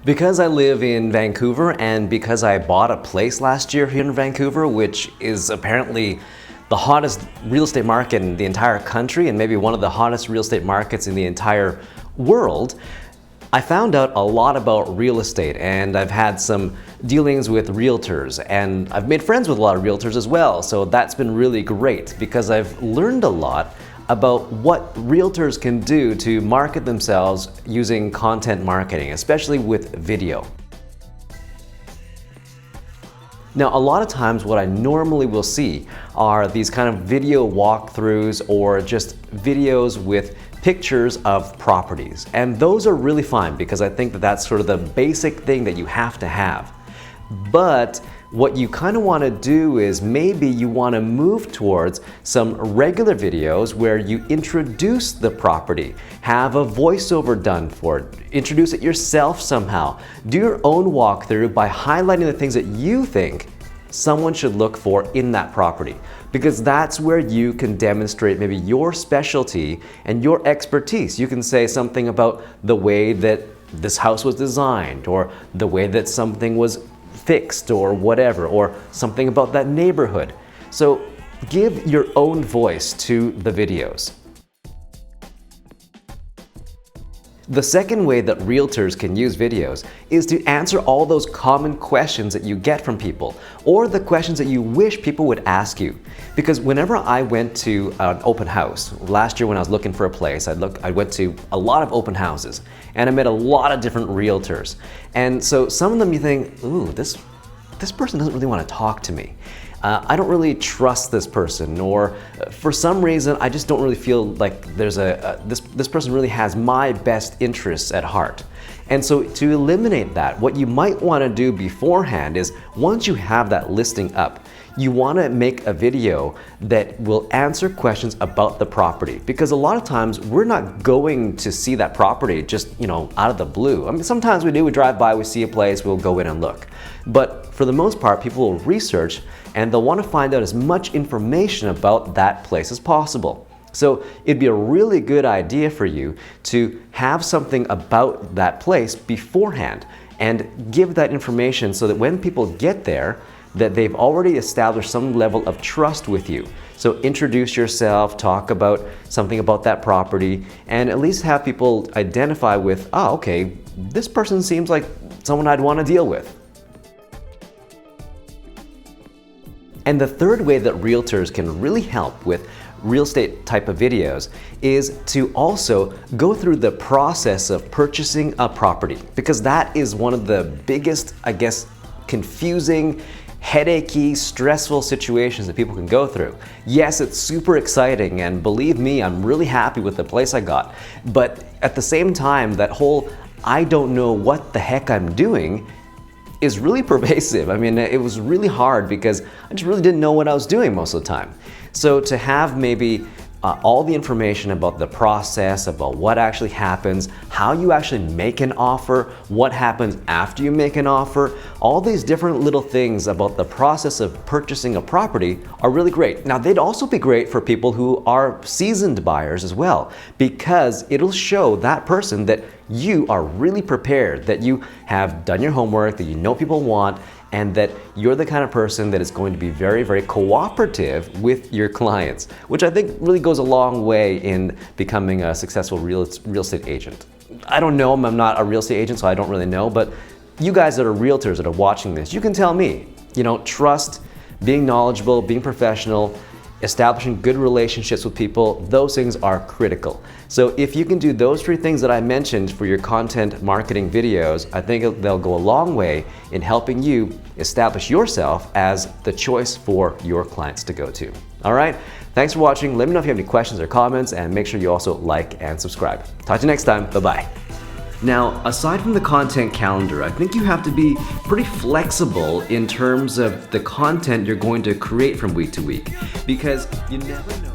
Because I live in Vancouver and because I bought a place last year here in Vancouver, which is apparently the hottest real estate market in the entire country and maybe one of the hottest real estate markets in the entire world, I found out a lot about real estate, and I've had some dealings with realtors, and I've made friends with a lot of realtors as well. So that's been really great because I've learned a lot about what realtors can do to market themselves using content marketing, especially with video. Now, a lot of times what I normally will see are these kind of video walkthroughs or just videos with pictures of properties. And those are really fine because I think that that's sort of the basic thing that you have to have. But what you kind of want to do is maybe you want to move towards some regular videos where you introduce the property, have a voiceover done for it, introduce it yourself somehow, do your own walkthrough by highlighting the things that you think someone should look for in that property, because that's where you can demonstrate maybe your specialty and your expertise. You can say something about the way that this house was designed, or the way that something was fixed, or whatever, or something about that neighborhood. So give your own voice to the videos. The second way that realtors can use videos is to answer all those common questions that you get from people, or the questions that you wish people would ask you. Because whenever I went to an open house, last year when I was looking for a place, I went to a lot of open houses and I met a lot of different realtors. And so some of them you think, ooh, this person doesn't really want to talk to me. I don't really trust this person, or for some reason I just don't really feel like there's this person really has my best interests at heart. And so to eliminate that, what you might want to do beforehand is, once you have that listing up, you want to make a video that will answer questions about the property, because a lot of times we're not going to see that property just, out of the blue. I mean, sometimes we drive by, we see a place, we'll go in and look. But for the most part, people will research and they'll want to find out as much information about that place as possible. So it'd be a really good idea for you to have something about that place beforehand and give that information so that when people get there, that they've already established some level of trust with you. So introduce yourself, talk about something about that property, and at least have people identify with, oh, okay, this person seems like someone I'd want to deal with. And the third way that realtors can really help with real estate type of videos is to also go through the process of purchasing a property, because that is one of the biggest, confusing, headachy, stressful situations that people can go through. Yes, it's super exciting, and believe me, I'm really happy with the place I got. But at the same time, that whole I don't know what the heck I'm doing is really pervasive. I mean, it was really hard because I just really didn't know what I was doing most of the time. So to have maybe all the information about the process, about what actually happens, how you actually make an offer, what happens after you make an offer, all these different little things about the process of purchasing a property are really great. Now, they'd also be great for people who are seasoned buyers as well, because it'll show that person that you are really prepared, that you have done your homework, that you know people want, and that you're the kind of person that is going to be very, very cooperative with your clients, which I think really goes a long way in becoming a successful real estate agent. I don't know, I'm not a real estate agent, so I don't really know, but you guys that are realtors that are watching this, you can tell me, trust, being knowledgeable, being professional, establishing good relationships with people, those things are critical. So if you can do those three things that I mentioned for your content marketing videos, I think they'll go a long way in helping you establish yourself as the choice for your clients to go to. All right, thanks for watching. Let me know if you have any questions or comments, and make sure you also like and subscribe. Talk to you next time. Bye-bye. Now, aside from the content calendar, I think you have to be pretty flexible in terms of the content you're going to create from week to week, because you never know.